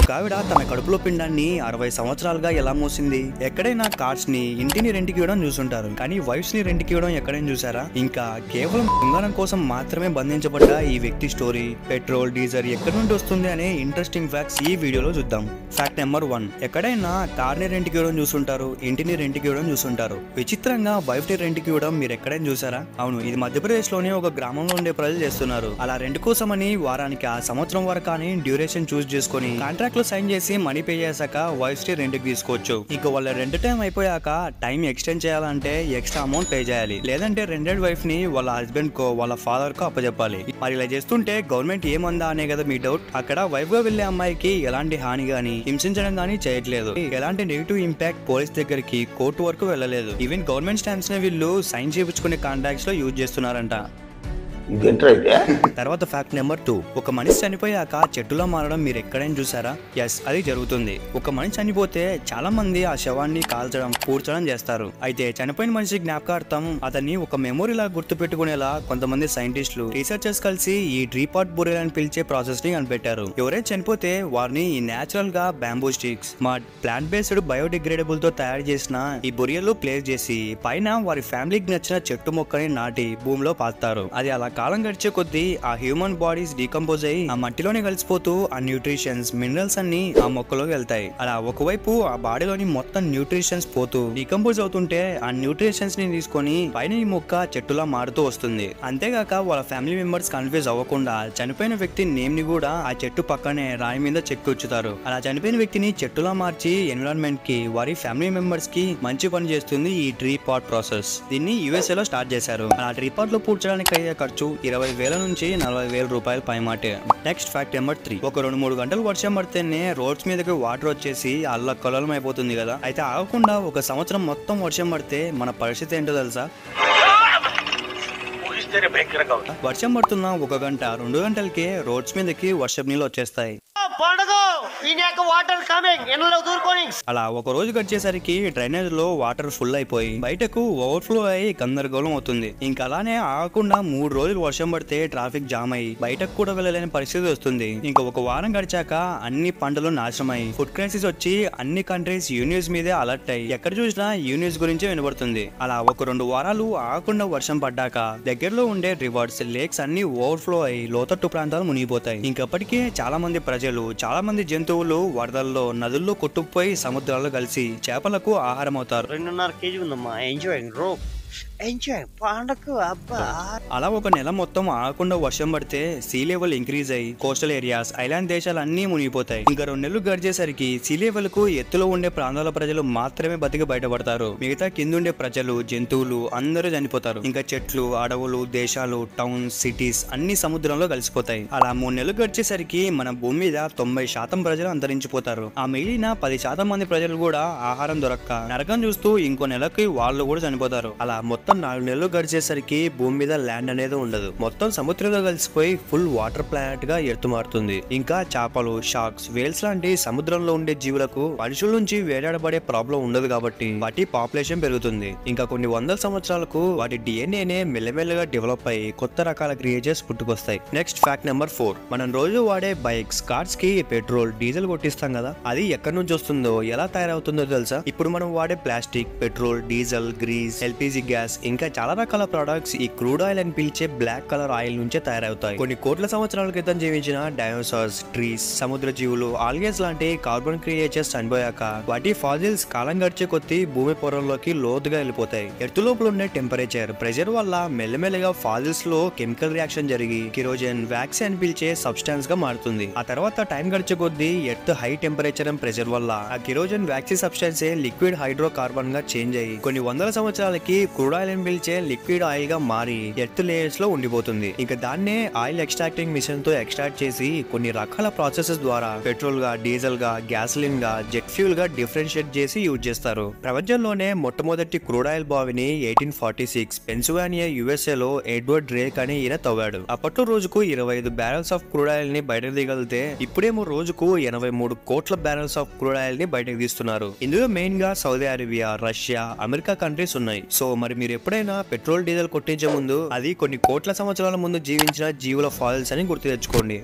ఒక ఆవిడ తన కడుపులో పిండాన్ని 60 సంవత్సరాలుగా ఎలా మోసింది? ఎక్కడైనా కార్స్ ని ఇంటిని రెంట్కి ఇవ్వడం చూసుంటారు, కానీ వైఫ్స్ ని రెంట్కి ఇవ్వడం ఎక్కడైనా చూసారా? ఇంకా కేవలం బంగారం కోసం మాత్రమే బంధించబడ్డ ఈ వ్యక్తి స్టోరీ, పెట్రోల్ డీజిల్ ఎక్కడి నుండి వస్తుంది అనే ఇంట్రెస్టింగ్ ఫ్యాక్ట్స్ ఈ వీడియోలో చూద్దాం. ఫ్యాక్ట్ నెంబర్ 1, ఎక్కడైనా కార్ ని రెంట్కి ఇవ్వడం చూసుంటారు, ఇంటిని రెంట్కి ఇవ్వడం చూసుంటారు. విచిత్రంగా వైఫ్ ని రెంట్కి ఇవ్వడం మీరు ఎక్కడైనా చూసారా? అవును, ఇది మధ్యప్రదేశ్ లోని ఒక గ్రామంలో ఉండే ప్రజలు చేస్తున్నారు. అలా రెంట్ కోసమని వారానికి ఆ సంవత్సరం వరకు కానీ డ్యూరేషన్ చూస్ చేసుకుని కాంట్రాక్ట్ లో సైన్ చేసి మనీ పే చేశాక వైఫ్ ని రెంట్ కి తీసుకోవచ్చు. ఇక వాళ్ళ రెంట్ టైం అయిపోయాక టైం ఎక్స్టెండ్ చేయాలంటే ఎక్స్ట్రా అమౌంట్ పే చేయాలి, లేదంటే రెంటెడ్ వైఫ్ ని వాళ్ళ హస్బెండ్ కో వాళ్ళ ఫాదర్ కో అప్పచెప్పాలి. మరి ఇలా చేస్తుంటే గవర్నమెంట్ ఏమందా అనే కదా మీ డౌట్. అక్కడ వైఫ్ గా వెళ్లే అమ్మాయికి ఎలాంటి హాని గానీ హింసించడం గానీ చేయట్లేదు. ఎలాంటి నెగిటివ్ ఇంపాక్ట్ పోలీస్ దగ్గరికి కోర్టు వరకు వెళ్ళలేదు. ఈవెన్ గవర్నమెంట్ స్టాంప్స్ ని వీళ్ళు సైన్ చేయించుకునే కాంట్రాక్ట్స్ లో యూజ్ చేస్తున్నారంట. తర్వాత ఫ్యాక్ట్ నెంబర్ 2, ఒక మనిషి చనిపోయాక చెట్టులో మారడం మీరు ఎక్కడైనా చూసారా? ఎస్, అది జరుగుతుంది. ఒక మనిషి చనిపోతే చాలా మంది ఆ శవాన్ని కాల్చడం, పూడ్చడం చేస్తారు. అయితే చనిపోయిన మనిషి జ్ఞాపకార్థం అతన్ని ఒక మెమొరీలా గుర్తు పెట్టుకునేలా కొంతమంది సైంటిస్టులు, రీసెర్చర్స్ కలిసి ఈ డ్రీపాట్ బురియల్ అని పిలిచే ప్రాసెస్ ని కనిపెట్టారు. ఎవరైనా చనిపోతే వారిని నేచురల్ గా bamboo sticks, mud, plant based biodegradable తో తయారు చేసిన ఈ బురియల్ ప్లేస్ చేసి పైన వారి ఫ్యామిలీకి నచ్చిన చెట్టు మొక్కని నాటి భూమిలో పాతారు. అది అలా కాలం గడిచే కొద్దీ ఆ హ్యూమన్ బాడీస్ డీకంపోజ్ అయ్యి ఆ మట్టిలోనే కలిసిపోతూ ఆ న్యూట్రిషన్స్, మినరల్స్ అన్ని ఆ మొక్కలోకి వెళ్తాయి. అలా ఒకవైపు ఆ బాడీలోని మొత్తం న్యూట్రిషన్స్ పోతూ డీకంపోజ్ అవుతుంటే ఆ న్యూట్రిషన్స్ ని తీసుకొని పైన ఈ మొక్క చెట్టులా మారుతూ వస్తుంది. అంతేగాక వాళ్ళ ఫ్యామిలీ మెంబర్స్ కన్ఫ్యూజ్ అవ్వకుండా చనిపోయిన వ్యక్తి నేమ్ ని కూడా ఆ చెట్టు పక్కనే రాయి మీద చెక్కి ఉంచుతారు. అలా చనిపోయిన వ్యక్తిని చెట్టులా మార్చి ఎన్విరాన్మెంట్ కి, వారి ఫ్యామిలీ మెంబర్స్ కి మంచి పని చేస్తుంది ఈ ట్రీ పాట్ ప్రాసెస్. దీన్ని USA లో స్టార్ట్ చేశారు. అలా ట్రీ పాట్ లో పూడ్చడానికి అయ్యే ఖర్చు 20,000 నుంచి 40,000 రూపాయలు పైమాటే. నెక్స్ట్ ఫ్యాక్ట్ నెంబర్ 3, ఒక 2-3 గంటలు వర్షం పడితేనే రోడ్స్ మీదకి వాటర్ వచ్చేసి అల్లకల్లోలం అయిపోతుంది కదా. అయితే ఆగకుండా ఒక సంవత్సరం మొత్తం వర్షం పడితే మన పరిస్థితి ఏంటో తెలుసా? వర్షం పడుతున్న 1 గంట 2 గంటలకే రోడ్స్ మీదకి వర్షం నీళ్ళు వచ్చేస్తాయి. అలా ఒక రోజు గడిచేసరికి డ్రైనేజ్ లో వాటర్ ఫుల్ అయిపోయి బయటకు ఓవర్ఫ్లో అయ్యి గందరగోళం అవుతుంది. ఇంకా అలానే ఆగకుండా 3 రోజులు వర్షం పడితే ట్రాఫిక్ జామ్ అయ్యి బయటకు కూడా వెళ్ళలేని పరిస్థితి వస్తుంది. ఇంకా ఒక వారం గడిచాక అన్ని పంటలు నాశనమై ఫుడ్ క్రైసిస్ వచ్చి అన్ని కంట్రీస్ యూనిస్ మీదే అలర్ట్ అయ్యి ఎక్కడ చూసినా యూనిస్ గురించే వినబడుతుంది. అలా ఒక 2 వారాలు ఆగకుండా వర్షం పడ్డాక దగ్గరలో ఉండే రివర్స్, లేక్స్ అన్ని ఓవర్ఫ్లో అయ్యి లోతట్టు ప్రాంతాలు మునిగిపోతాయి. ఇంకప్పటికే చాలా మంది ప్రజలు, చాలా మంది జంతువులు వరదల్లో, నదుల్లో కొట్టుకుపోయి సముద్రాల్లో కలిసి చేపలకు ఆహారం అవుతారు. 2.5 kg ఉందమ్మా. అలా ఒక నెల మొత్తం ఆగకుండా వర్షం పడితే సీ లెవెల్ ఇంక్రీజ్ అయ్యి కోస్టల్ ఏరియాస్, ఐలాండ్ దేశాలు అన్ని మునిగిపోతాయి. ఇంకా 2 నెలలు గడిచేసరికి సీ లెవెల్ కు ఎత్తులో ఉండే ప్రాంతాల ప్రజలు మాత్రమే బతికి బయటపడతారు. మిగతా కిందుండే ప్రజలు, జంతువులు అందరూ చనిపోతారు. ఇంకా చెట్లు, అడవులు, దేశాలు, టౌన్స్, సిటీస్ అన్ని సముద్రంలో కలిసిపోతాయి. అలా 3 నెలలు గడిచేసరికి మన భూమి మీద 90% ప్రజలు అంతరించిపోతారు. ఆ మిగిలిన 10% మంది ప్రజలు కూడా ఆహారం దొరక్క నరకం చూస్తూ ఇంకో నెలకి వాళ్ళు కూడా చనిపోతారు. అలా మొత్తం 4 నెలలు గడిచేసరికి భూమి మీద ల్యాండ్ అనేది ఉండదు. మొత్తం సముద్రంలో కలిసిపోయి ఫుల్ వాటర్ ప్లానెట్ గా ఎత్తు మారుతుంది. ఇంకా చేపలు, షార్క్స్, వేల్స్ లాంటి సముద్రంలో ఉండే జీవులకు మనుషుల నుంచి వేటాడబడే ప్రాబ్లం ఉండదు కాబట్టి వాటి పాపులేషన్ పెరుగుతుంది. ఇంకా కొన్ని వందల సంవత్సరాలకు వాటి డిఎన్ఏనే మెల్లమెల్లగా డెవలప్ అయ్యి కొత్త రకాల క్రియేచర్స్ పుట్టుకొస్తాయి. నెక్స్ట్ ఫ్యాక్ట్ నెంబర్ 4, మనం రోజు వాడే బైక్స్, కార్స్ కి పెట్రోల్, డీజిల్ కొట్టిస్తాం కదా, అది ఎక్కడి నుంచి వస్తుందో, ఎలా తయారవుతుందో తెలుసా? ఇప్పుడు మనం వాడే plastic, petrol, diesel, grease, LPG gas ఇంకా చాలా రకాల ప్రొడక్ట్స్ ఈ క్రూడ్ ఆయిల్ అని పిలిచే బ్లాక్ కలర్ ఆయిల్ నుంచే తయారవుతాయి. కొన్ని కోట్ల సంవత్సరాల క్రితం జీవించిన డైనోసార్స్, ట్రీస్, సముద్ర జీవులు, ఆల్గేస్ లాంటి కార్బన్ క్రియేచర్స్ చనిపోయాక వాటి ఫాజిల్స్ కాలం గడిచే కొద్దీ భూమి పొరల్లోకి లోతుగా వెళ్ళిపోతాయి. ఎర్త్ లోపల ఉండే టెంపరేచర్, ప్రెషర్ వల్ల మెల్లమెల్లగా ఫాజిల్స్ లో కెమికల్ రియాక్షన్ జరిగి కిరోజన్, వ్యాక్స్ అని పిలిచే సబ్స్టాన్స్ గా మారుతుంది. ఆ తర్వాత టైం గడిచే కొద్దీ earth high temperature and pressure వల్ల ఆ కిరోజన్ వ్యాక్సీ సబ్స్టాన్సే లిక్విడ్ హైడ్రోకార్బన్ గా చేంజ్ అయ్యి కొన్ని వందల సంవత్సరాలకి క్రూడ్ ఆయిల్ పిలిచే లిక్విడ్ ఆయిల్ గా మారి ఎర్త్ లేయర్స్ లో ఉండిపోతుంది. ఇంకా దాన్నే ఆయిల్ ఎక్స్ట్రాక్టింగ్ మిషన్ తో ఎక్స్ట్రాక్ట్ చేసి కొన్ని రకాల ప్రాసెసెస్ ద్వారా పెట్రోల్ గా, డీజిల్ గా, గ్యాసోలిన్ గా, జెట్ ఫ్యూల్ గా డిఫరెన్షియేట్ చేసి యూజ్ చేస్తారు. ప్రపంచంలోనే మొట్టమొదటి క్రూడ్ ఆయిల్ బావిని 1846 పెన్సిల్వేనియా USA లో ఎడ్వర్డ్ డ్రేక్ అని ఈయన తవ్వాడు. అప్పట్లో రోజుకు 25 బ్యారెల్స్ ఆఫ్ క్రూడ్ ఆయిల్ ని బయటకు దిగలితే ఇప్పుడేమో రోజుకు 83 కోట్ల బ్యారెల్స్ ఆఫ్ క్రూడ్ ఆయిల్ ని బయటకు తీస్తున్నారు. ఇందులో మెయిన్ గా Saudi Arabia, Russia, America countries ఉన్నాయి. సో మరి మీరు ఎప్పుడైనా పెట్రోల్ డీజిల్ కొట్టించే ముందు అది కొన్ని కోట్ల సంవత్సరాల ముందు జీవించిన జీవుల ఫాయిల్స్ అని గుర్తు తెచ్చుకోండి.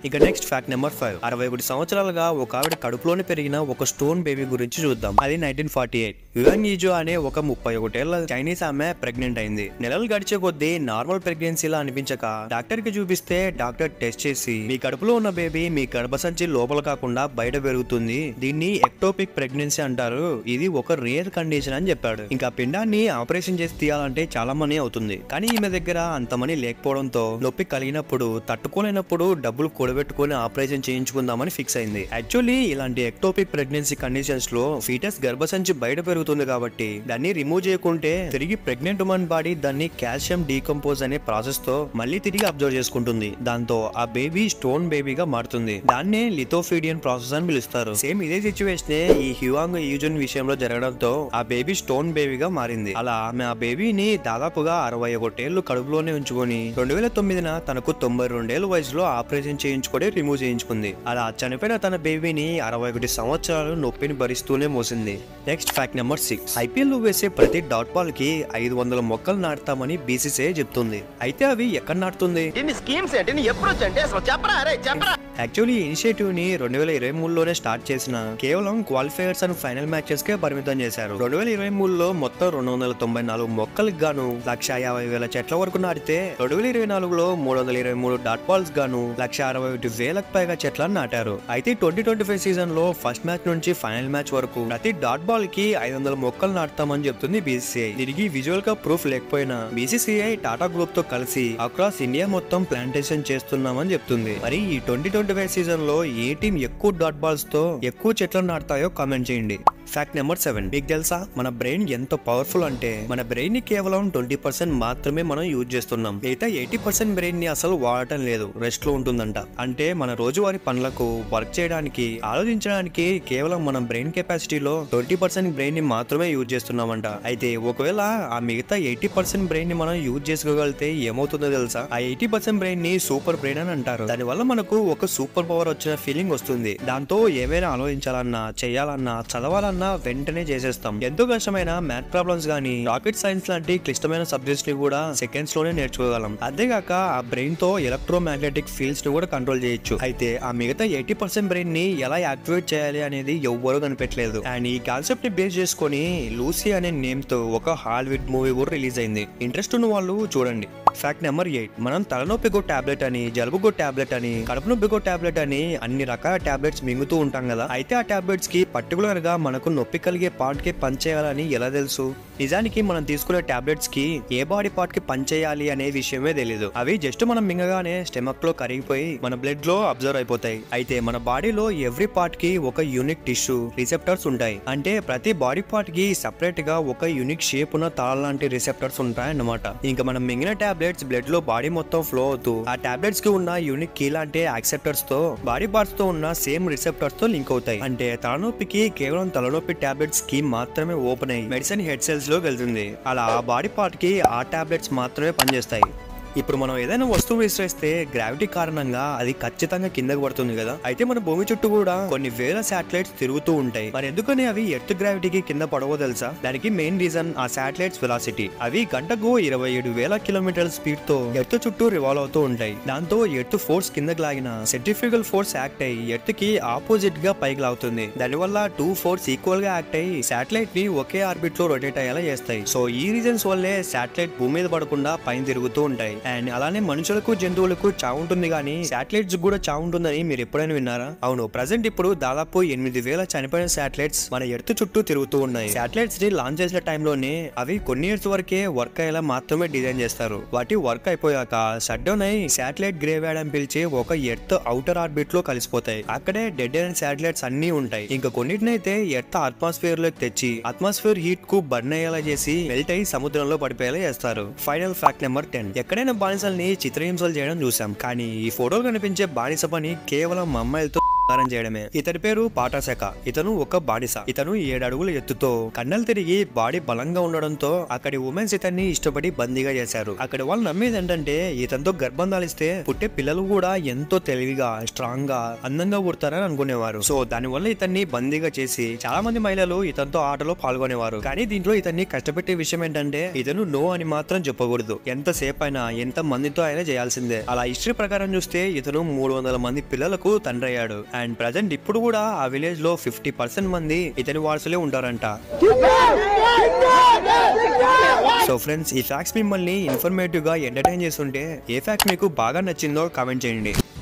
ఇక నెక్స్ట్ ఫ్యాక్ట్ నెంబర్ 5. 61 సంవత్సరాలుగా ఒక ఆవిడ కడుపులోనే పెరిగిన ఒక స్టోన్ బేబీ గురించి చూద్దాం. అది 1948 యువాంగ్ ఈజో అనే ఒక 31 ఏళ్ల చైనీస్ ఆమె ప్రెగ్నెంట్ అయింది. నెలలు గడిచే కొద్దీ నార్మల్ ప్రెగ్నెన్సీలా అనిపించక డాక్టర్ కి చూపిస్తే డాక్టర్ టెస్ట్ చేసి మీ కడుపులో ఉన్న బేబీ మీ గర్భసంచి లోపల కాకుండా బయట పెరుగుతుంది, దీన్ని ఎక్టోపిక్ ప్రెగ్నెన్సీ అంటారు, ఇది ఒక రేర్ కండిషన్ అని చెప్పాడు. ఇంకా పిండాన్ని ఆపరేషన్ చేసి తీయాలంటే చాలా మనీ అవుతుంది, కానీ ఈమె దగ్గర అంత మనీ లేకపోవడంతో నొప్పి కలిగినప్పుడు తట్టుకోలేనప్పుడు డబ్బులు కూడబెట్టుకుని ఆపరేషన్ చేయించుకుందామని ఫిక్స్ అయింది. యాక్చువల్లీ ఇలాంటి ఎక్టోపిక్ ప్రెగ్నెన్సీ కండిషన్స్ లో ఫీటస్ గర్భసంచి బయట పెరుగుతుంది కాబట్టి దాన్ని రిమూవ్ చేయకుంటే తిరిగి ప్రెగ్నెంట్ ఉమెన్ బాడీ దాన్ని కాల్షియం డీకంపోజ్ అనే ప్రాసెస్ తో మళ్ళీ తిరిగి అబ్జర్వ్ చేసుకుంటుంది. దాంతో ఆ బేబీ స్టోన్ బేబీగా మారుతుంది. దాన్నే లిథోఫీడియన్ ప్రాసెస్ అని పిలుస్తారు. సేమ్ ఇదే సిచ్యువేషన్ ఈ హ్యూయాంగ్ ఈజున్ విషయంలో జరగడంతో ఆ బేబీ స్టోన్ బేబీగా మారింది. అలా ఆమె ఆ బేబీని దాదాపుగా 61 ఏళ్లు కడుపులోనే ఉంచుకొని 2009 తనకు 92 ఏళ్ల వయసులో ఆపరేషన్ చేయించుకొని రిమూవ్ చేయించుకుంది. అలా చనిపోయిన తన బేబీని 61 సంవత్సరాలు నొప్పిని భరిస్తూనే మోసింది. Next fact number 6. ఐపీఎల్ లో వేసే ప్రతి డాట్ బాల్ కి 500 మొక్కలు నాటుతామని బీసీసీఐ చెప్తుంది. అయితే అవి ఎక్కడ నాటుతుంది? యాక్చువల్లీ ఈ ఇనిషియేటివ్ ని 2023లోనే స్టార్ట్ చేసిన కేవలం క్వాలిఫైయర్స్ అండ్ ఫైనల్ మ్యాచెస్ కే పరిమితం చేశారు. 2023లో మొత్తం 294 మొక్కలకు గాను 150,000 చెట్ల వరకు నాటితే 2024లో 323 డాట్ బాల్స్ గాను 161,000కు పైగా చెట్లను నాటారు. అయితే 2025 సీజన్ లో ఫస్ట్ మ్యాచ్ నుంచి ఫైనల్ మ్యాచ్ వరకు ప్రతి డాట్ బాల్ కి 500 మొక్కలు నాటుతామని చెప్తుంది బీసీసీఐ. దీనికి విజువల్ గా ప్రూఫ్ లేకపోయినా బీసీసీఐ టాటా గ్రూప్ తో కలిసి అక్రాస్ ఇండియా మొత్తం ప్లాంటేషన్ చేస్తున్నామని చెప్తుంది. మరి ఈ 2025 సీజన్ లో ఏ టీం ఎక్కువ డాట్ బాల్స్ తో ఎక్కువ చెట్లను నాటుతాయో కామెంట్ చేయండి. Fact number 7. మీకు తెలుసా మన బ్రెయిన్ ఎంత పవర్ఫుల్ అంటే మన బ్రెయిన్ ని కేవలం 20% మాత్రమే మనం యూజ్ చేస్తున్నాం. మిగతా 80% బ్రెయిన్ ని అసలు వాడటం లేదు, రెస్ట్ లో ఉంటుందంట. అంటే మన రోజువారీ పనులకు వర్క్ చేయడానికి ఆలోచించడానికి కేవలం మన బ్రెయిన్ కెపాసిటీలో 20% బ్రెయిన్ ని మాత్రమే యూజ్ చేస్తున్నామంట. అయితే ఒకవేళ ఆ మిగతా 80% బ్రెయిన్ ని మనం యూజ్ చేసుకోగలిగితే ఏమవుతుందో తెలుసా? ఆ 80% బ్రెయిన్ ని సూపర్ బ్రెయిన్ అని అంటారు. దానివల్ల మనకు ఒక సూపర్ పవర్ వచ్చిన ఫీలింగ్ వస్తుంది. దాంతో ఏమైనా ఆలోచించాలన్నా, చేయాలన్నా, చదవాలన్నా వెంటనే చేసేస్తాం. ఎంతో కష్టమైన మ్యాథ్ ప్రాబ్లమ్స్ గానీ, రాకెట్ సైన్స్ లాంటి క్లిష్టమైన సబ్జెక్ట్స్ ని కూడా సెకండ్స్ లోనే నేర్చుకోగలం. అంతేగాక ఆ బ్రెయిన్ తో ఎలక్ట్రోమాగ్నెటిక్ ఫీల్డ్స్ ని కూడా కంట్రోల్ చేయొచ్చు. అయితే ఆ మిగతా 80% బ్రెయిన్ ని ఎలా యాక్టివేట్ చేయాలి అనేది ఎవ్వరూ కనిపెట్టలేదు. అండ్ ఈ కాన్సెప్ట్ ని బేస్ చేసుకుని లూసీ అనే నేమ్ తో ఒక హాలీవుడ్ మూవీ కూడా రిలీజ్ అయింది. ఇంట్రెస్ట్ ఉన్న వాళ్ళు చూడండి. Fact number 8. మనం తలనొప్పికో టాబ్లెట్ అని, జలుబుకో టాబ్లెట్ అని, కడుపు నొప్పికో టాబ్లెట్ అని అన్ని రకాల టాబ్లెట్స్ మింగుతూ ఉంటాం కదా. అయితే ఆ టాబ్లెట్స్ కి పర్టికులర్ గా మనకు నొప్పి కలిగే పార్ట్ కి పనిచేయాలని ఎలా తెలుసు? నిజానికి మనం తీసుకునే టాబ్లెట్స్ కి ఏ బాడీ పార్ట్ కి పనిచేయాలి అనే విషయమే తెలీదు. అవి జస్ట్ మనం మింగగానే స్టమక్ లో కరిగిపోయి మన బ్లడ్ లో అబ్జర్వ్ అయిపోతాయి. అయితే మన బాడీలో ఎవ్రీ పార్ట్ కి ఒక యూనిక్ టిష్యూ రిసెప్టర్స్ ఉంటాయి. అంటే ప్రతి బాడీ పార్ట్ కి సెపరేట్ గా ఒక యూనిక్ షేప్ ఉన్న తాళ లాంటి రిసెప్టర్స్ ఉంటాయి అన్నమాట. ఇంకా మనం మింగిన టాబ్లెట్స్ బ్లడ్ లో బాడీ మొత్తం ఫ్లో అవుతూ ఆ టాబ్లెట్స్ కి ఉన్న యూనిక్ కీ లాంటి యాక్సెప్టర్స్ తో బాడీ పార్ట్స్ తో ఉన్న సేమ్ రిసెప్టర్స్ తో లింక్ అవుతాయి. అంటే తలనొప్పికి కేవలం తలనొప్పి టాబ్లెట్స్ కి మాత్రమే ఓపెన్ అయ్యి మెడిసిన్ హెడ్ సెల్స్ లోకి వెళ్తుంది. అలా ఆ బాడీ పార్ట్ కి ఆ టాబ్లెట్స్ మాత్రమే పనిచేస్తాయి. ఇప్పుడు మనం ఏదైనా వస్తువు విసిరేస్తే గ్రావిటీ కారణంగా అది ఖచ్చితంగా కిందకు పడుతుంది కదా. అయితే మన భూమి చుట్టూ కూడా కొన్ని వేల శాటిలైట్స్ తిరుగుతూ ఉంటాయి. మరి ఎందుకని అవి ఎర్త్ గ్రావిటీకి కింద పడవో తెలుసా? దానికి మెయిన్ రీజన్ ఆ శాటిలైట్స్ వెలాసిటీ. అవి గంటకు 27,000 కిలోమీటర్ల స్పీడ్ తో ఎర్త్ చుట్టూ రివాల్వ్ అవుతూ ఉంటాయి. దాంతో ఎర్త్ ఫోర్స్ కిందకి లాగిన సెంట్రిఫ్యూగల్ ఫోర్స్ యాక్ట్ అయ్యి ఎర్త్ కి ఆపోజిట్ గా పైకి లాగుతుంది. దానివల్ల 2 ఫోర్స్ ఈక్వల్ గా యాక్ట్ అయ్యి శాటిలైట్ ని ఒకే ఆర్బిట్ లో రొటేట్ అయ్యేలా చేస్తాయి. సో ఈ రీజన్స్ వల్లే శాటిలైట్ భూమి మీద పడకుండా పైన తిరుగుతూ ఉంటాయి. అండ్ అలానే మనుషులకు జంతువులకు చావు ఉంటుంది కానీ శాటిలైట్స్ కూడా చావు ఉంటుందని మీరు ఎప్పుడైనా విన్నారా? అవును, ప్రజెంట్ ఇప్పుడు దాదాపు 8,000 చనిపోయిన శాటిలైట్స్ మన ఎర్త్ చుట్టూ తిరుగుతూ ఉన్నాయి. శాటిలైట్స్ ని లాంచ్ చేసిన టైంలోనే అవి కొన్ని ఇయర్స్ వరకే వర్క్ అయ్యేలా మాత్రమే డిజైన్ చేస్తారు. వాటి వర్క్ అయిపోయాక షట్ డౌన్ అయి శాటిలైట్ గ్రేవ్ యార్డ్ అని పిలిచి ఒక ఎర్త్ అవుటర్ ఆర్బిట్ లో కలిసిపోతాయి. అక్కడే డెడ్ అయిన శాటిలైట్స్ అన్ని ఉంటాయి. ఇంకా కొన్నిటినైతే ఎర్త్ అట్మాస్ఫియర్ లోకి తెచ్చి అట్మాస్ఫియర్ హీట్ కు బర్న్ అయ్యేలా చేసి మెల్ట్ అయి సముద్రంలో పడిపోయేలా చేస్తారు. Final fact number 10. ఎక్కడైనా బానిసల్ని చిత్రహింసలు చేయడం చూసాం, కానీ ఈ ఫోటోలు కనిపించే బానిస పని కేవలం అమ్మాయిలతో చేయడమే. ఇతని పేరు పాటాశక. ఇతను ఒక బానిస. ఇతను 7 అడుగుల ఎత్తుతో కన్నలు తిరిగి బాడీ బలంగా ఉండడంతో అక్కడి ఉమెన్స్ ఇతన్ని ఇష్టపడి బందీగా చేశారు. అక్కడి వాళ్ళు నమ్మేది ఏంటంటే ఇతనితో గర్భం దాలిస్తే పుట్టే పిల్లలు కూడా ఎంతో తెలివిగా స్ట్రాంగ్ గా అందంగా పుడతారని అనుకునేవారు. సో దాని వల్ల ఇతన్ని బందీగా చేసి చాలా మంది మహిళలు ఇతనితో ఆటలో పాల్గొనేవారు. కానీ దీంట్లో ఇతన్ని కష్టపెట్టే విషయం ఏంటంటే ఇతను నో అని మాత్రం చెప్పకూడదు. ఎంతసేపు అయినా ఎంత మందితో అయినా చేయాల్సిందే. అలా హిస్టరీ ప్రకారం చూస్తే ఇతను 300 మంది పిల్లలకు తండ్రి అయ్యాడు. అండ్ ప్రజెంట్ ఇప్పుడు కూడా ఆ విలేజ్ లో 50% మంది ఇతని వారసులే ఉంటారంట. సో ఫ్రెండ్స్, ఈ ఫ్యాక్ట్స్ మిమ్మల్ని ఇన్ఫర్మేటివ్ గా ఎంటర్టైన్ చేస్తుంటే ఏ ఫ్యాక్ట్ మీకు బాగా నచ్చిందో కామెంట్ చేయండి.